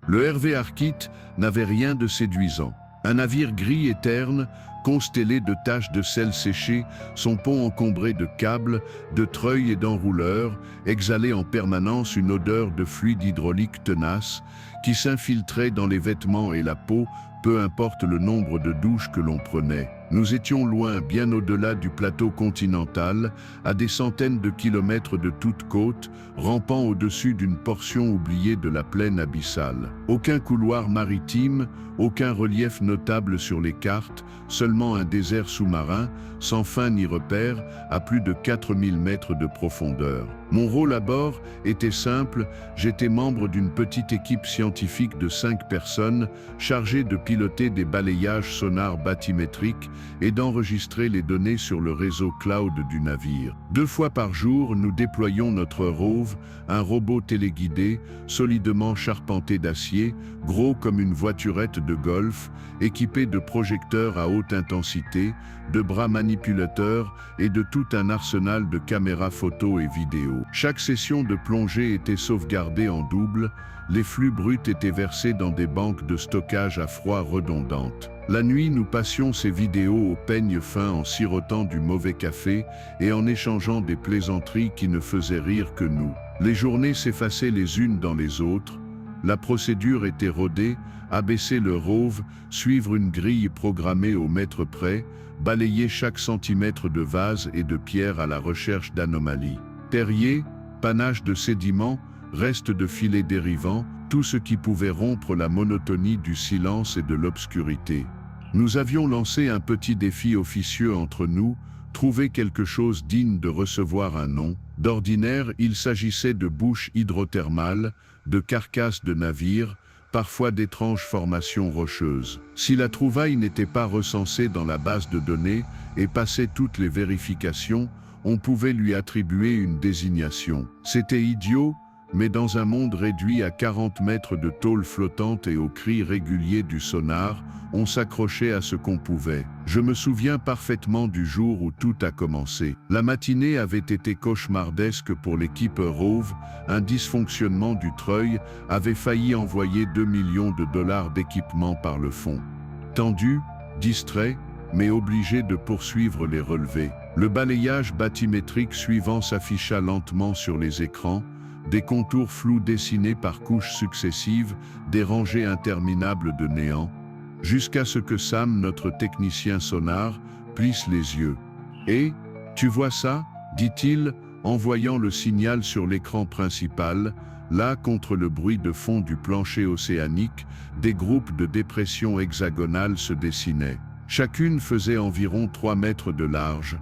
Le Hervé Arquite n'avait rien de séduisant. Un navire gris et terne, constellé de taches de sel séché, son pont encombré de câbles, de treuils et d'enrouleurs, exhalait en permanence une odeur de fluide hydraulique tenace qui s'infiltrait dans les vêtements et la peau, peu importe le nombre de douches que l'on prenait. Nous étions loin, bien au-delà du plateau continental, à des centaines de kilomètres de toute côte, rampant au-dessus d'une portion oubliée de la plaine abyssale. Aucun couloir maritime, aucun relief notable sur les cartes, seulement un désert sous-marin, sans fin ni repère, à plus de 4000 mètres de profondeur. Mon rôle à bord était simple, j'étais membre d'une petite équipe scientifique de 5 personnes, chargée de piloter des balayages sonars bathymétriques et d'enregistrer les données sur le réseau cloud du navire. 2 fois par jour, nous déployions notre ROV, un robot téléguidé, solidement charpenté d'acier, gros comme une voiturette de golf, équipé de projecteurs à haute intensité, de bras manipulateurs et de tout un arsenal de caméras photo et vidéo. Chaque session de plongée était sauvegardée en double, les flux bruts étaient versés dans des banques de stockage à froid redondantes. La nuit, nous passions ces vidéos au peigne fin en sirotant du mauvais café et en échangeant des plaisanteries qui ne faisaient rire que nous. Les journées s'effaçaient les unes dans les autres. La procédure était rodée, abaisser le ROV, suivre une grille programmée au mètre près, balayer chaque centimètre de vase et de pierre à la recherche d'anomalies. Terriers, panache de sédiments, restes de filets dérivants, tout ce qui pouvait rompre la monotonie du silence et de l'obscurité. Nous avions lancé un petit défi officieux entre nous, trouver quelque chose digne de recevoir un nom. D'ordinaire, il s'agissait de bouches hydrothermales, de carcasses de navires, parfois d'étranges formations rocheuses. Si la trouvaille n'était pas recensée dans la base de données et passait toutes les vérifications, on pouvait lui attribuer une désignation. C'était idiot, mais dans un monde réduit à 40 mètres de tôle flottante et aux cris réguliers du sonar, on s'accrochait à ce qu'on pouvait. Je me souviens parfaitement du jour où tout a commencé. La matinée avait été cauchemardesque pour l'équipe ROV, un dysfonctionnement du treuil avait failli envoyer 2 millions de dollars d'équipement par le fond. Tendu, distrait, mais obligé de poursuivre les relevés. Le balayage bathymétrique suivant s'afficha lentement sur les écrans, des contours flous dessinés par couches successives, des rangées interminables de néant, jusqu'à ce que Sam, notre technicien sonar, plisse les yeux. « Et, tu vois ça ?» dit-il, en voyant le signal sur l'écran principal. Là, contre le bruit de fond du plancher océanique, des groupes de dépressions hexagonales se dessinaient. Chacune faisait environ 3 mètres de large,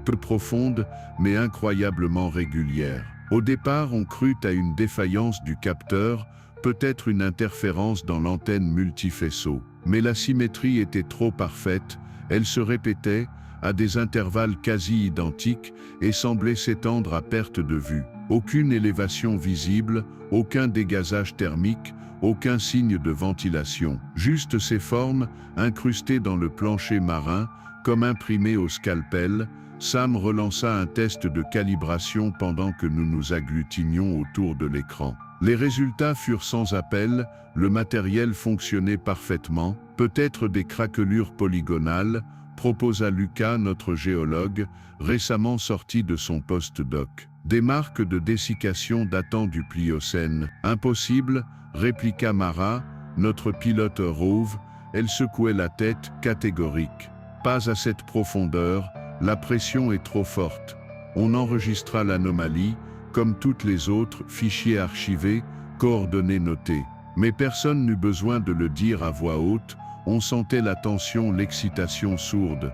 peu profonde, mais incroyablement régulière. Au départ, on crut à une défaillance du capteur, peut-être une interférence dans l'antenne multifaisceau. Mais la symétrie était trop parfaite, elle se répétait, à des intervalles quasi identiques, et semblait s'étendre à perte de vue. Aucune élévation visible, aucun dégazage thermique, aucun signe de ventilation. Juste ces formes, incrustées dans le plancher marin, comme imprimées au scalpel. Sam relança un test de calibration pendant que nous nous agglutinions autour de l'écran. Les résultats furent sans appel, le matériel fonctionnait parfaitement, peut-être des craquelures polygonales, proposa Lucas, notre géologue, récemment sorti de son post-doc. Des marques de dessiccation datant du Pliocène. Impossible, répliqua Mara, notre pilote ROV, elle secouait la tête, catégorique. Pas à cette profondeur, la pression est trop forte. On enregistra l'anomalie, comme toutes les autres, fichiers archivés, coordonnées notées. Mais personne n'eut besoin de le dire à voix haute, on sentait la tension, l'excitation sourde.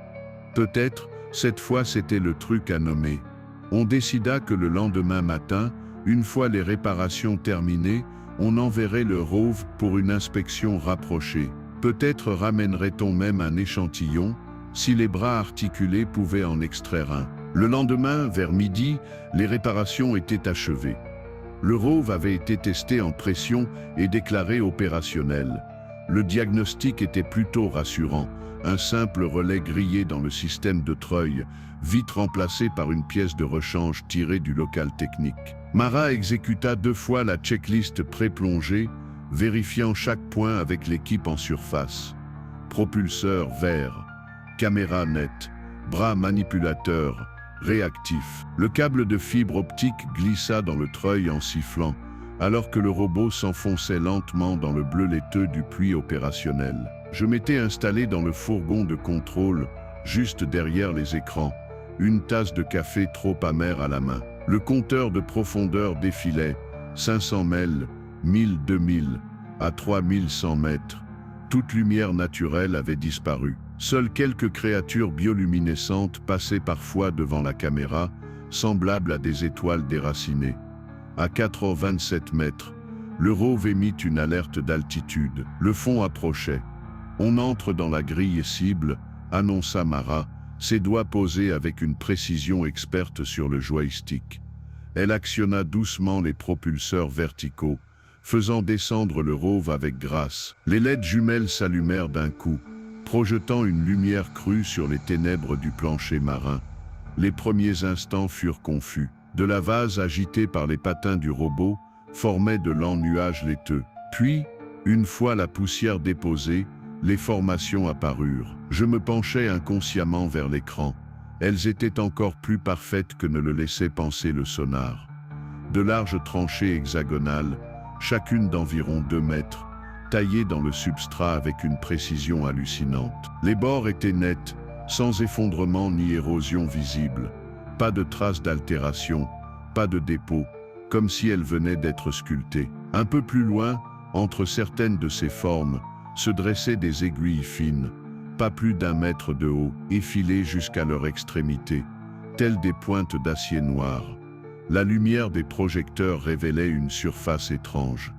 Peut-être, cette fois c'était le truc à nommer. On décida que le lendemain matin, une fois les réparations terminées, on enverrait le ROV pour une inspection rapprochée. Peut-être ramènerait-on même un échantillon, si les bras articulés pouvaient en extraire un. Le lendemain, vers midi, les réparations étaient achevées. Le ROV avait été testé en pression et déclaré opérationnel. Le diagnostic était plutôt rassurant. Un simple relais grillé dans le système de treuil, vite remplacé par une pièce de rechange tirée du local technique. Mara exécuta 2 fois la checklist pré-plongée, vérifiant chaque point avec l'équipe en surface. Propulseur vert, caméra nette, bras manipulateur, réactif. Le câble de fibre optique glissa dans le treuil en sifflant, alors que le robot s'enfonçait lentement dans le bleu laiteux du puits opérationnel. Je m'étais installé dans le fourgon de contrôle, juste derrière les écrans, une tasse de café trop amère à la main. Le compteur de profondeur défilait, 500 mètres, 1000, 2000, à 3100 mètres. Toute lumière naturelle avait disparu. Seules quelques créatures bioluminescentes passaient parfois devant la caméra, semblables à des étoiles déracinées. À 4h27 mètres, le rove émit une alerte d'altitude. Le fond approchait. On entre dans la grille cible, annonça Mara, ses doigts posés avec une précision experte sur le joystick. Elle actionna doucement les propulseurs verticaux, faisant descendre le rove avec grâce. Les LED jumelles s'allumèrent d'un coup, projetant une lumière crue sur les ténèbres du plancher marin. Les premiers instants furent confus. De la vase agitée par les patins du robot formait de lents nuages laiteux. Puis, une fois la poussière déposée, les formations apparurent. Je me penchai inconsciemment vers l'écran. Elles étaient encore plus parfaites que ne le laissait penser le sonar. De larges tranchées hexagonales, chacune d'environ 2 mètres, taillées dans le substrat avec une précision hallucinante. Les bords étaient nets, sans effondrement ni érosion visible. Pas de traces d'altération, pas de dépôt, comme si elles venaient d'être sculptées. Un peu plus loin, entre certaines de ces formes, se dressaient des aiguilles fines, pas plus d'1 mètre de haut, effilées jusqu'à leur extrémité, telles des pointes d'acier noir. La lumière des projecteurs révélait une surface étrange.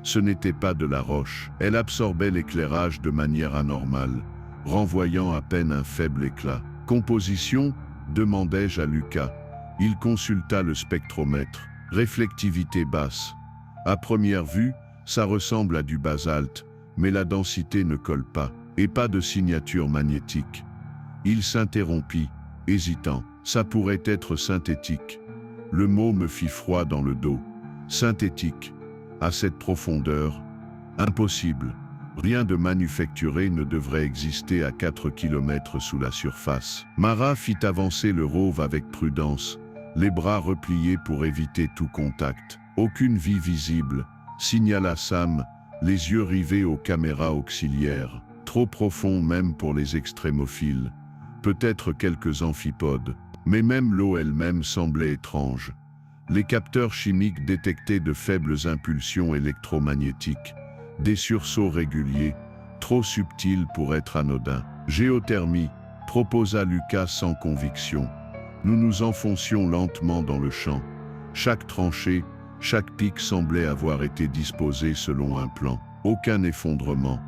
Ce n'était pas de la roche, elle absorbait l'éclairage de manière anormale, renvoyant à peine un faible éclat. « Composition ?» demandai-je à Lucas. Il consulta le spectromètre. Réflectivité basse. À première vue, ça ressemble à du basalte, mais la densité ne colle pas, et pas de signature magnétique. Il s'interrompit, hésitant. Ça pourrait être synthétique. Le mot me fit froid dans le dos. Synthétique. À cette profondeur. Impossible. Rien de manufacturé ne devrait exister à 4 km sous la surface. Mara fit avancer le rove avec prudence, les bras repliés pour éviter tout contact. Aucune vie visible, signala Sam, les yeux rivés aux caméras auxiliaires. Trop profond même pour les extrémophiles. Peut-être quelques amphipodes, mais même l'eau elle-même semblait étrange. Les capteurs chimiques détectaient de faibles impulsions électromagnétiques. Des sursauts réguliers, trop subtils pour être anodins. Géothermie, proposa Lucas sans conviction. Nous nous enfoncions lentement dans le champ. Chaque tranchée, chaque pic semblait avoir été disposé selon un plan. Aucun effondrement,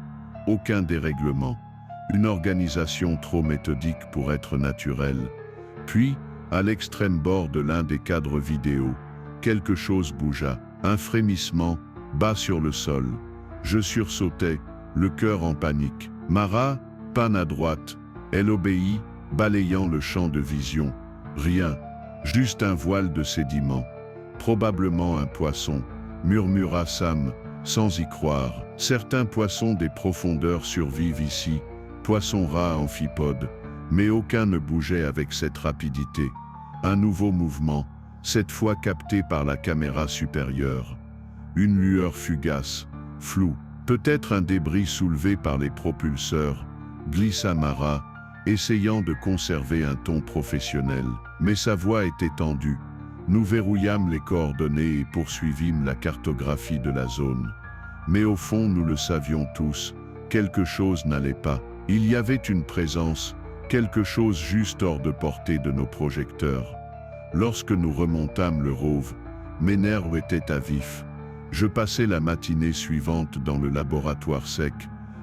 aucun dérèglement. Une organisation trop méthodique pour être naturelle. Puis, à l'extrême bord de l'un des cadres vidéo, quelque chose bougea. Un frémissement, bas sur le sol. Je sursautais, le cœur en panique. Mara, panne à droite. Elle obéit, balayant le champ de vision. Rien, juste un voile de sédiments. Probablement un poisson, murmura Sam, sans y croire. Certains poissons des profondeurs survivent ici, poissons rats amphipodes, mais aucun ne bougeait avec cette rapidité. Un nouveau mouvement, cette fois capté par la caméra supérieure. Une lueur fugace, floue, peut-être un débris soulevé par les propulseurs, glissa Mara, essayant de conserver un ton professionnel. Mais sa voix était tendue. Nous verrouillâmes les coordonnées et poursuivîmes la cartographie de la zone. Mais au fond, nous le savions tous, quelque chose n'allait pas. Il y avait une présence, quelque chose juste hors de portée de nos projecteurs. Lorsque nous remontâmes le rove, mes nerfs étaient à vif. Je passai la matinée suivante dans le laboratoire sec,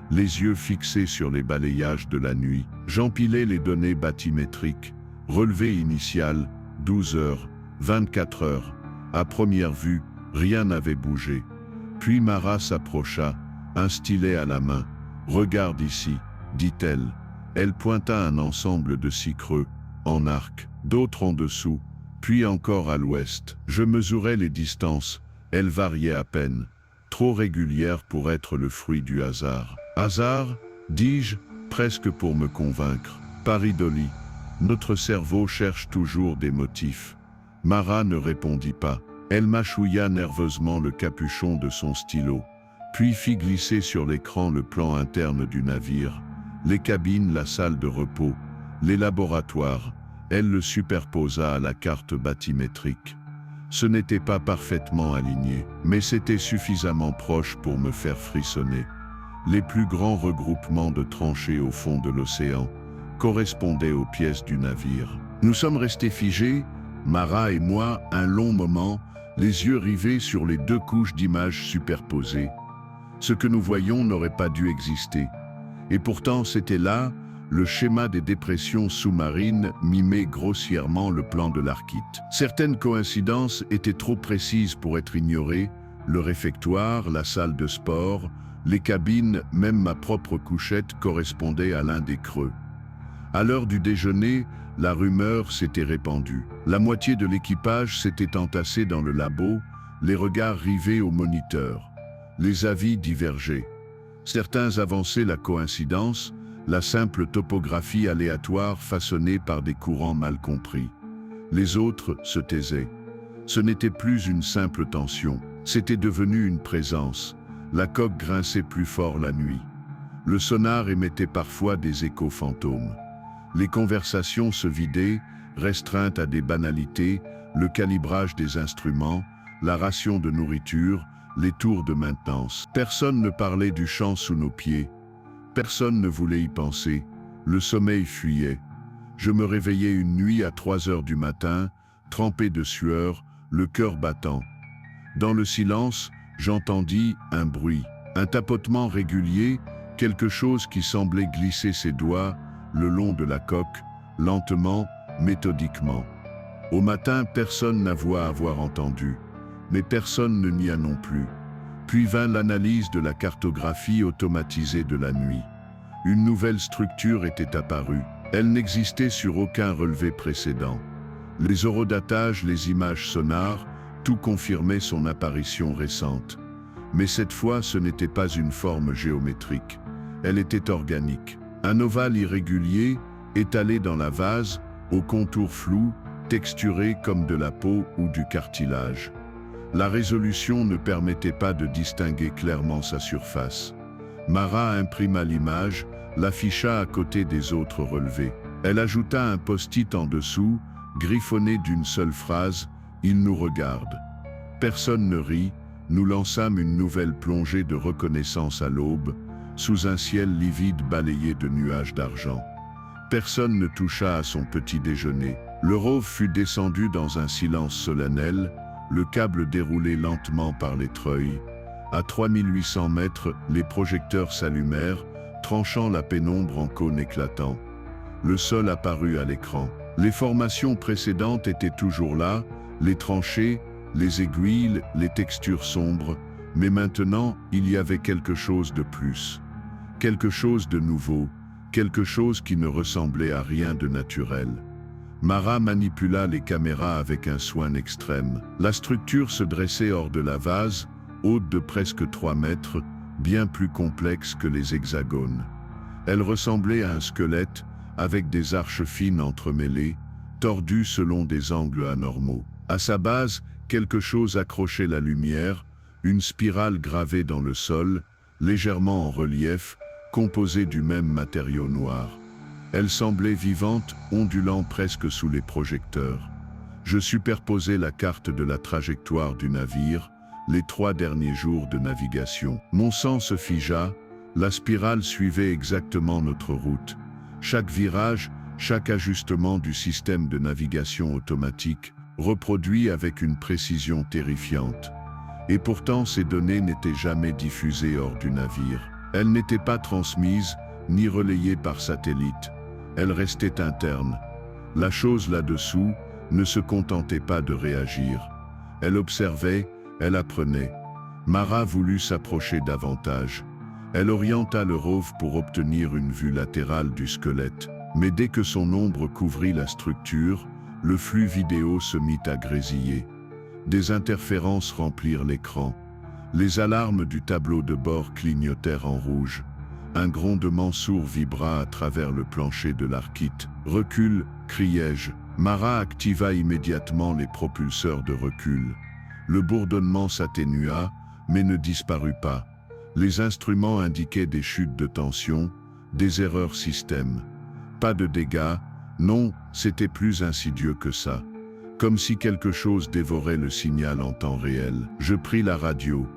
les yeux fixés sur les balayages de la nuit. J'empilais les données bathymétriques, relevé initial, 12 heures, 24 heures. À première vue, rien n'avait bougé. Puis Mara s'approcha, un stylet à la main. « Regarde ici », dit-elle. Elle pointa un ensemble de 6 creux, en arc, d'autres en dessous, puis encore à l'ouest. Je mesurais les distances, elles variaient à peine. trop régulière pour être le fruit du hasard. Hasard, dis-je, presque pour me convaincre. Paridoli. Notre cerveau cherche toujours des motifs. Mara ne répondit pas. Elle mâchouilla nerveusement le capuchon de son stylo, puis fit glisser sur l'écran le plan interne du navire, les cabines, la salle de repos, les laboratoires. Elle le superposa à la carte bathymétrique. Ce n'était pas parfaitement aligné, mais c'était suffisamment proche pour me faire frissonner. Les plus grands regroupements de tranchées au fond de l'océan correspondaient aux pièces du navire. Nous sommes restés figés, Mara et moi, un long moment, les yeux rivés sur les deux couches d'images superposées. Ce que nous voyions n'aurait pas dû exister. Et pourtant, c'était là, le schéma des dépressions sous-marines mimait grossièrement le plan de l'Arkite. Certaines coïncidences étaient trop précises pour être ignorées, le réfectoire, la salle de sport, les cabines, même ma propre couchette correspondait à l'un des creux. À l'heure du déjeuner, la rumeur s'était répandue. La moitié de l'équipage s'était entassée dans le labo, les regards rivés au moniteur. Les avis divergeaient. Certains avançaient la coïncidence, la simple topographie aléatoire façonnée par des courants mal compris. Les autres se taisaient. Ce n'était plus une simple tension, c'était devenu une présence. La coque grinçait plus fort la nuit. Le sonar émettait parfois des échos fantômes. Les conversations se vidaient, restreintes à des banalités, le calibrage des instruments, la ration de nourriture, les tours de maintenance. Personne ne parlait du champ sous nos pieds. Personne ne voulait y penser. Le sommeil fuyait. Je me réveillais une nuit à 3 heures du matin, trempé de sueur, le cœur battant. Dans le silence, j'entendis un bruit, un tapotement régulier, quelque chose qui semblait glisser ses doigts le long de la coque, lentement, méthodiquement. Au matin, personne n'avoua avoir entendu, mais personne ne nia non plus. Puis vint l'analyse de la cartographie automatisée de la nuit. Une nouvelle structure était apparue. Elle n'existait sur aucun relevé précédent. Les horodatages, les images sonars, tout confirmait son apparition récente. Mais cette fois, ce n'était pas une forme géométrique. Elle était organique. Un ovale irrégulier, étalé dans la vase, aux contours flous, texturé comme de la peau ou du cartilage. La résolution ne permettait pas de distinguer clairement sa surface. Mara imprima l'image, l'afficha à côté des autres relevés. Elle ajouta un post-it en dessous, griffonné d'une seule phrase, « Il nous regarde ». Personne ne rit, nous lançâmes une nouvelle plongée de reconnaissance à l'aube, sous un ciel livide balayé de nuages d'argent. Personne ne toucha à son petit déjeuner. Le rove fut descendu dans un silence solennel, le câble déroulé lentement par les treuils. À 3800 mètres, les projecteurs s'allumèrent, tranchant la pénombre en cônes éclatants. Le sol apparut à l'écran. Les formations précédentes étaient toujours là, les tranchées, les aiguilles, les textures sombres, mais maintenant, il y avait quelque chose de plus. Quelque chose de nouveau, quelque chose qui ne ressemblait à rien de naturel. Mara manipula les caméras avec un soin extrême. La structure se dressait hors de la vase, haute de presque 3 mètres, bien plus complexe que les hexagones. Elle ressemblait à un squelette, avec des arches fines entremêlées, tordues selon des angles anormaux. À sa base, quelque chose accrochait la lumière, une spirale gravée dans le sol, légèrement en relief, composée du même matériau noir. Elle semblait vivante, ondulant presque sous les projecteurs. Je superposai la carte de la trajectoire du navire, les 3 derniers jours de navigation. Mon sang se figea, la spirale suivait exactement notre route. Chaque virage, chaque ajustement du système de navigation automatique, reproduit avec une précision terrifiante. Et pourtant, ces données n'étaient jamais diffusées hors du navire. Elles n'étaient pas transmises, ni relayées par satellite. Elles restaient internes. La chose là-dessous ne se contentait pas de réagir. Elle observait, elle apprenait. Mara voulut s'approcher davantage. Elle orienta le rove pour obtenir une vue latérale du squelette. Mais dès que son ombre couvrit la structure, le flux vidéo se mit à grésiller. Des interférences remplirent l'écran. Les alarmes du tableau de bord clignotèrent en rouge. Un grondement sourd vibra à travers le plancher de l'Arkite. « Recule !» criai-je. Mara activa immédiatement les propulseurs de recul. Le bourdonnement s'atténua, mais ne disparut pas. Les instruments indiquaient des chutes de tension, des erreurs système. Pas de dégâts, non, c'était plus insidieux que ça. Comme si quelque chose dévorait le signal en temps réel. Je pris la radio.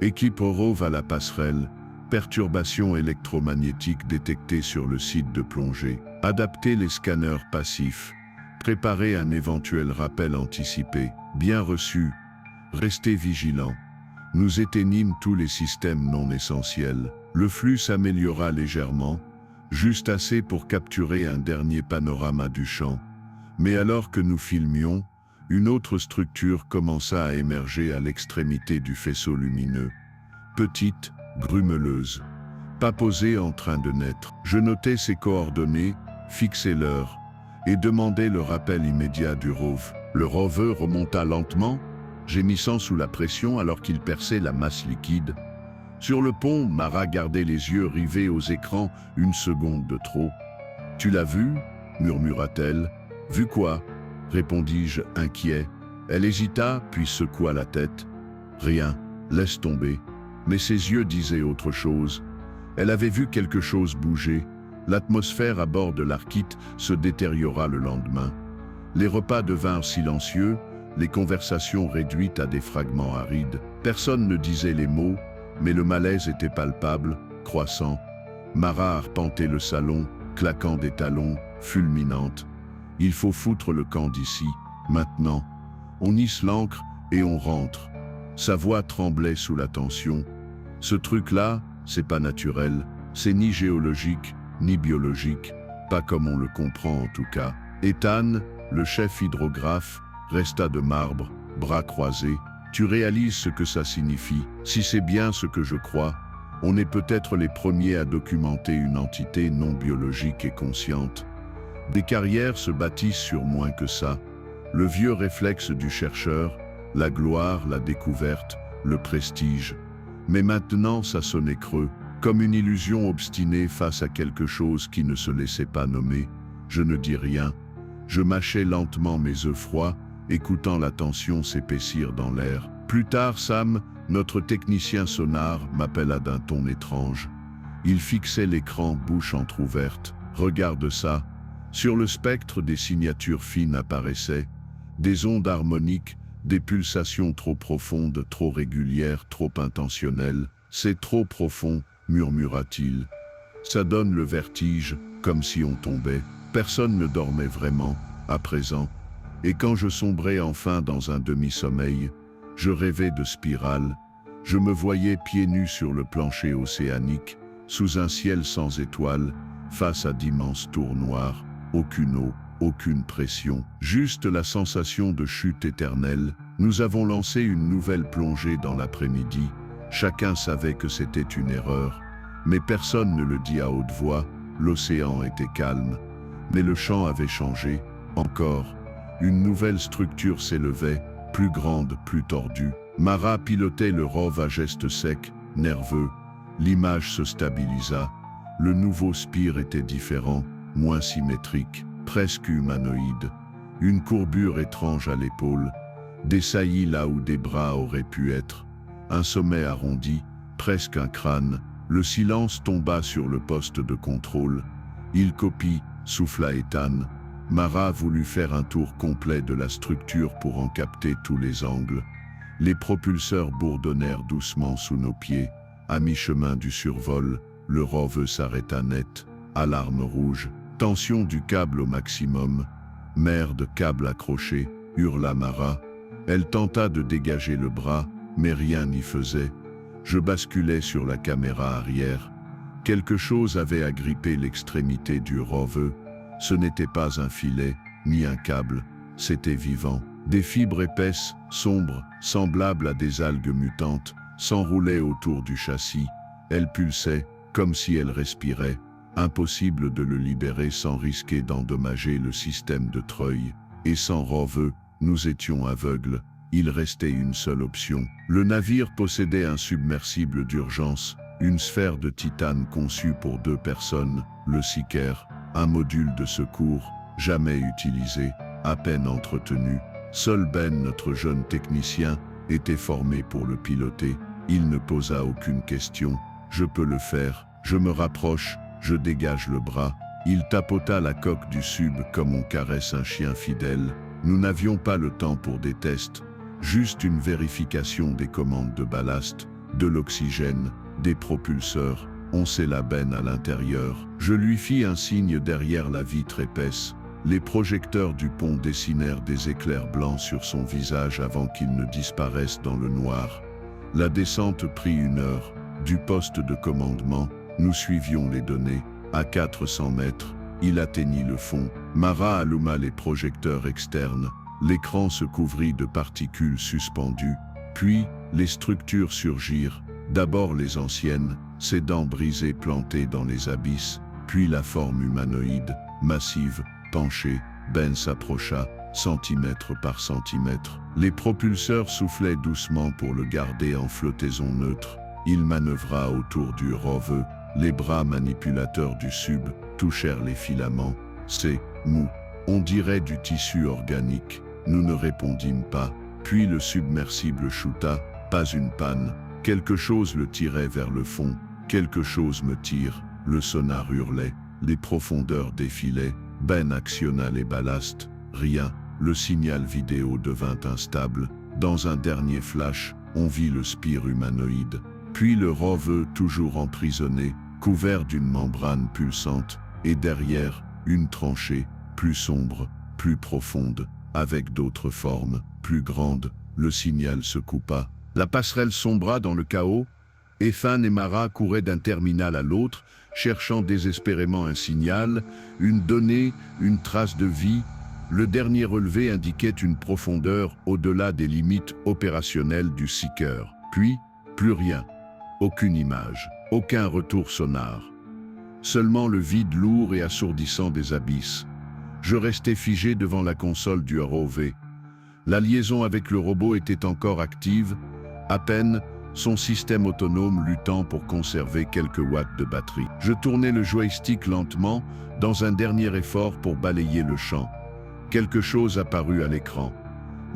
Équipe Orov à la passerelle. Perturbations électromagnétiques détectées sur le site de plongée. Adapter les scanners passifs. Préparer un éventuel rappel anticipé. Bien reçu. Restez vigilants. Nous éteignîmes tous les systèmes non essentiels. Le flux s'améliora légèrement, juste assez pour capturer un dernier panorama du champ. Mais alors que nous filmions, une autre structure commença à émerger à l'extrémité du faisceau lumineux. Petite, grumeleuse. Pas posée en train de naître. Je notais ses coordonnées, fixais l'heure, et demandais le rappel immédiat du ROV. Le rover remonta lentement, gémissant sous la pression alors qu'il perçait la masse liquide. Sur le pont, Mara gardait les yeux rivés aux écrans une seconde de trop. « Tu l'as vu » murmura-t-elle. « Vu quoi » répondis-je, inquiet. Elle hésita, puis secoua la tête. « Rien, laisse tomber. » Mais ses yeux disaient autre chose. Elle avait vu quelque chose bouger. L'atmosphère à bord de l'Arkite se détériora le lendemain. Les repas devinrent silencieux, les conversations réduites à des fragments arides. Personne ne disait les mots, mais le malaise était palpable, croissant. Mara arpentait le salon, claquant des talons, fulminante. Il faut foutre le camp d'ici, maintenant. On hisse l'ancre et on rentre. Sa voix tremblait sous la tension. Ce truc-là, c'est pas naturel, c'est ni géologique, ni biologique, pas comme on le comprend en tout cas. Ethan, le chef hydrographe, resta de marbre, bras croisés. Tu réalises ce que ça signifie. Si c'est bien ce que je crois, on est peut-être les premiers à documenter une entité non biologique et consciente. Des carrières se bâtissent sur moins que ça. Le vieux réflexe du chercheur, la gloire, la découverte, le prestige. Mais maintenant ça sonnait creux, comme une illusion obstinée face à quelque chose qui ne se laissait pas nommer. Je ne dis rien. Je mâchais lentement mes œufs froids, écoutant la tension s'épaissir dans l'air. Plus tard, Sam, notre technicien sonar, m'appela d'un ton étrange. Il fixait l'écran, bouche entr'ouverte. « Regarde ça !» Sur le spectre, des signatures fines apparaissaient, des ondes harmoniques, des pulsations trop profondes, trop régulières, trop intentionnelles. « C'est trop profond !» murmura-t-il. « Ça donne le vertige, comme si on tombait. » Personne ne dormait vraiment, à présent. Et quand je sombrais enfin dans un demi-sommeil, je rêvais de spirales. Je me voyais pieds nus sur le plancher océanique, sous un ciel sans étoiles, face à d'immenses tours noires. Aucune eau, aucune pression, juste la sensation de chute éternelle. Nous avons lancé une nouvelle plongée dans l'après-midi. Chacun savait que c'était une erreur, mais personne ne le dit à haute voix. L'océan était calme, mais le champ avait changé. Encore, une nouvelle structure s'élevait, plus grande, plus tordue. Mara pilotait le ROV à geste sec, nerveux. L'image se stabilisa. Le nouveau spire était différent, moins symétrique, presque humanoïde. Une courbure étrange à l'épaule, des saillies là où des bras auraient pu être. Un sommet arrondi, presque un crâne. Le silence tomba sur le poste de contrôle. Il copie, souffla Ethan. Mara voulut faire un tour complet de la structure pour en capter tous les angles. Les propulseurs bourdonnèrent doucement sous nos pieds. À mi-chemin du survol, le ROV s'arrêta net. Alarme rouge. Tension du câble au maximum. Merde, câble accroché, hurla Mara. Elle tenta de dégager le bras, mais rien n'y faisait. Je basculais sur la caméra arrière. Quelque chose avait agrippé l'extrémité du ROV. Ce n'était pas un filet, ni un câble, c'était vivant. Des fibres épaisses, sombres, semblables à des algues mutantes, s'enroulaient autour du châssis. Elles pulsaient, comme si elles respiraient. Impossible de le libérer sans risquer d'endommager le système de treuil. Et sans ROV, nous étions aveugles. Il restait une seule option. Le navire possédait un submersible d'urgence, une sphère de titane conçue pour 2 personnes, le Seeker, un module de secours, jamais utilisé, à peine entretenu. Seul Ben, notre jeune technicien, était formé pour le piloter. Il ne posa aucune question. Je peux le faire. Je me rapproche, je dégage le bras. Il tapota la coque du sub comme on caresse un chien fidèle. Nous n'avions pas le temps pour des tests, juste une vérification des commandes de ballast, de l'oxygène, des propulseurs. On scella Ben à l'intérieur. Je lui fis un signe derrière la vitre épaisse. Les projecteurs du pont dessinèrent des éclairs blancs sur son visage avant qu'il ne disparaisse dans le noir. La descente prit 1 heure. Du poste de commandement, nous suivions les données. À 400 mètres, il atteignit le fond. Mara alluma les projecteurs externes. L'écran se couvrit de particules suspendues. Puis, les structures surgirent. D'abord les anciennes, ses dents brisées plantées dans les abysses. Puis la forme humanoïde, massive, penchée. Ben s'approcha, centimètre par centimètre. Les propulseurs soufflaient doucement pour le garder en flottaison neutre. Il manœuvra autour du rover. Les bras manipulateurs du sub touchèrent les filaments. C'est mou. On dirait du tissu organique. Nous ne répondîmes pas. Puis le submersible chuta. Pas une panne. Quelque chose le tirait vers le fond. Quelque chose me tire. Le sonar hurlait. Les profondeurs défilaient. Ben actionna les ballasts. Rien. Le signal vidéo devint instable. Dans un dernier flash, on vit le spire humanoïde. Puis le rover toujours emprisonné, couvert d'une membrane pulsante, et derrière, une tranchée, plus sombre, plus profonde, avec d'autres formes, plus grandes. Le signal se coupa. La passerelle sombra dans le chaos. Ethan et Mara couraient d'un terminal à l'autre, cherchant désespérément un signal, une donnée, une trace de vie. Le dernier relevé indiquait une profondeur au-delà des limites opérationnelles du Seeker. Puis, plus rien. Aucune image, aucun retour sonar. Seulement le vide lourd et assourdissant des abysses. Je restais figé devant la console du ROV. La liaison avec le robot était encore active, à peine, son système autonome luttant pour conserver quelques watts de batterie. Je tournais le joystick lentement, dans un dernier effort pour balayer le champ. Quelque chose apparut à l'écran.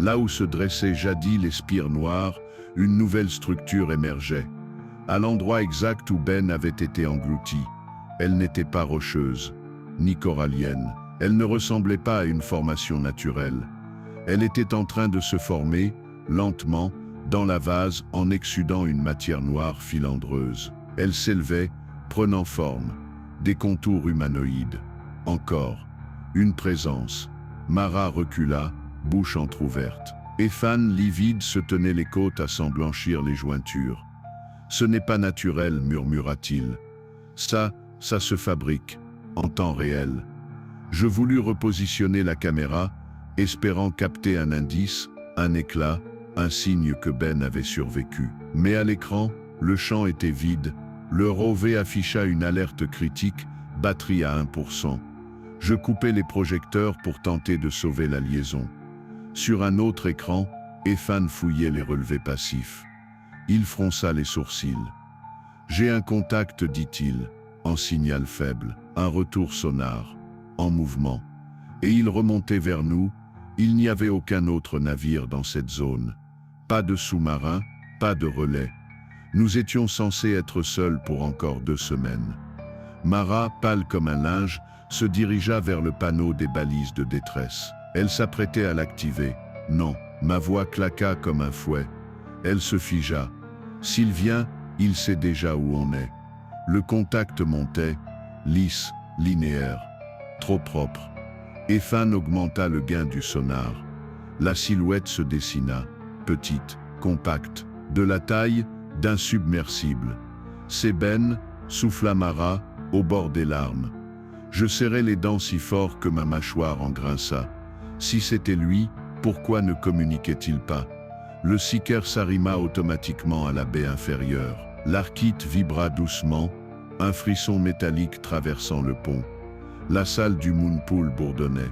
Là où se dressaient jadis les spires noirs, une nouvelle structure émergeait. À l'endroit exact où Ben avait été englouti. Elle n'était pas rocheuse, ni corallienne. Elle ne ressemblait pas à une formation naturelle. Elle était en train de se former, lentement, dans la vase en exsudant une matière noire filandreuse. Elle s'élevait, prenant forme. Des contours humanoïdes. Encore. Une présence. Mara recula, bouche entr'ouverte. Ethan, livide, se tenait les côtes à s'en blanchir les jointures. « Ce n'est pas naturel, murmura-t-il. Ça se fabrique, en temps réel. » Je voulus repositionner la caméra, espérant capter un indice, un éclat, un signe que Ben avait survécu. Mais à l'écran, le champ était vide. Le ROV afficha une alerte critique, batterie à 1%. Je coupais les projecteurs pour tenter de sauver la liaison. Sur un autre écran, Ethan fouillait les relevés passifs. Il fronça les sourcils. « J'ai un contact, dit-il, en signal faible, un retour sonar, en mouvement. » Et il remontait vers nous. Il n'y avait aucun autre navire dans cette zone. Pas de sous-marin, pas de relais. Nous étions censés être seuls pour encore 2 semaines. Mara, pâle comme un linge, se dirigea vers le panneau des balises de détresse. Elle s'apprêtait à l'activer. Non, ma voix claqua comme un fouet. Elle se figea. S'il vient, il sait déjà où on est. Le contact montait, lisse, linéaire, trop propre. Ethan augmenta le gain du sonar. La silhouette se dessina, petite, compacte, de la taille d'un submersible. C'est Ben, souffla Mara, au bord des larmes. Je serrai les dents si fort que ma mâchoire en grinça. Si c'était lui, pourquoi ne communiquait-il pas? Le Seeker s'arrima automatiquement à la baie inférieure. L'archite vibra doucement, un frisson métallique traversant le pont. La salle du Moonpool bourdonnait.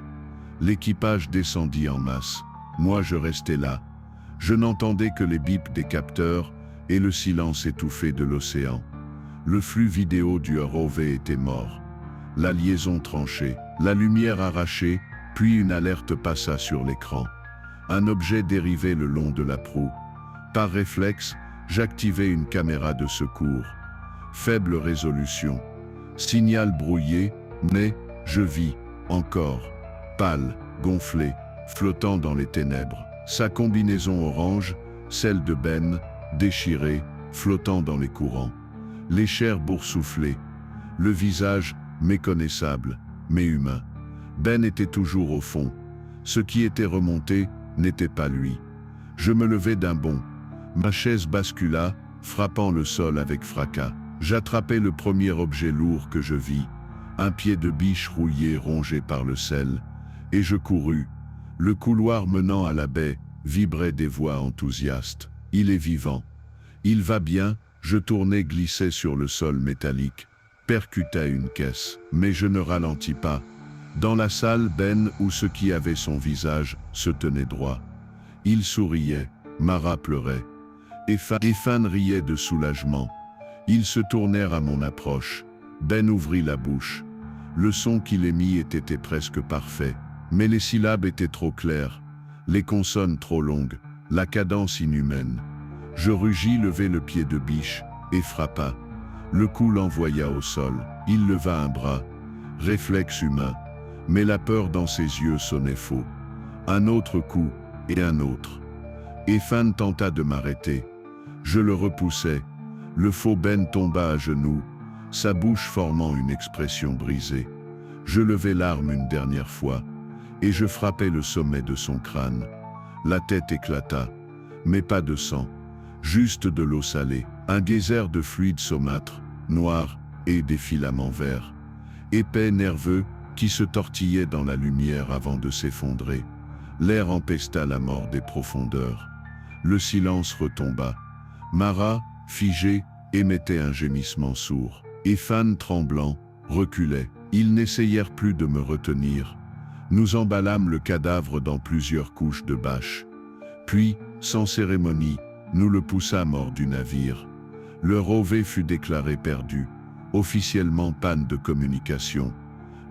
L'équipage descendit en masse. Moi je restais là. Je n'entendais que les bips des capteurs et le silence étouffé de l'océan. Le flux vidéo du ROV était mort. La liaison tranchée, la lumière arrachée, puis une alerte passa sur l'écran. Un objet dérivait le long de la proue. Par réflexe, j'activai une caméra de secours. Faible résolution. Signal brouillé, mais je vis, encore. Pâle, gonflé, flottant dans les ténèbres. Sa combinaison orange, celle de Ben, déchirée, flottant dans les courants. Les chairs boursouflées. Le visage, méconnaissable, mais humain. Ben était toujours au fond. Ce qui était remonté n'était pas lui. Je me levai d'un bond. Ma chaise bascula, frappant le sol avec fracas. J'attrapai le premier objet lourd que je vis, un pied de biche rouillé rongé par le sel, et je courus. Le couloir menant à la baie vibrait des voix enthousiastes. Il est vivant. Il va bien. Je tournai, glissai sur le sol métallique, percuta une caisse, mais je ne ralentis pas. Dans la salle, Ben, où ce qui avait son visage, se tenait droit. Il souriait, Mara pleurait. Et Fan riait de soulagement. Ils se tournèrent à mon approche. Ben ouvrit la bouche. Le son qu'il émit était presque parfait, mais les syllabes étaient trop claires, les consonnes trop longues, la cadence inhumaine. Je rugis, levai le pied de biche, et frappa. Le coup l'envoya au sol. Il leva un bras. Réflexe humain. Mais la peur dans ses yeux sonnait faux. Un autre coup, et un autre. Et Fan tenta de m'arrêter. Je le repoussai. Le faux Ben tomba à genoux, sa bouche formant une expression brisée. Je levai l'arme une dernière fois, et je frappai le sommet de son crâne. La tête éclata, mais pas de sang. Juste de l'eau salée, un geyser de fluide saumâtre, noir, et des filaments verts. Épais, nerveux, qui se tortillait dans la lumière avant de s'effondrer. L'air empesta la mort des profondeurs. Le silence retomba. Mara, figée, émettait un gémissement sourd. Et Fan, tremblant, reculait. Ils n'essayèrent plus de me retenir. Nous emballâmes le cadavre dans plusieurs couches de bâches. Puis, sans cérémonie, nous le poussâmes hors du navire. Le ROV fut déclaré perdu, officiellement panne de communication.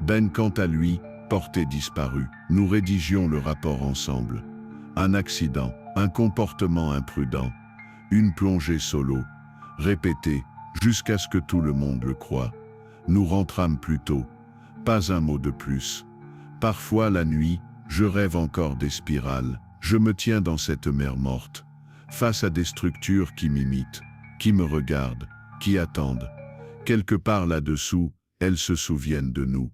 Ben, quant à lui, porté disparu. Nous rédigions le rapport ensemble. Un accident, un comportement imprudent, une plongée solo, répétée, jusqu'à ce que tout le monde le croie. Nous rentrâmes plus tôt. Pas un mot de plus. Parfois la nuit, je rêve encore des spirales. Je me tiens dans cette mer morte, face à des structures qui m'imitent, qui me regardent, qui attendent. Quelque part là-dessous, elles se souviennent de nous.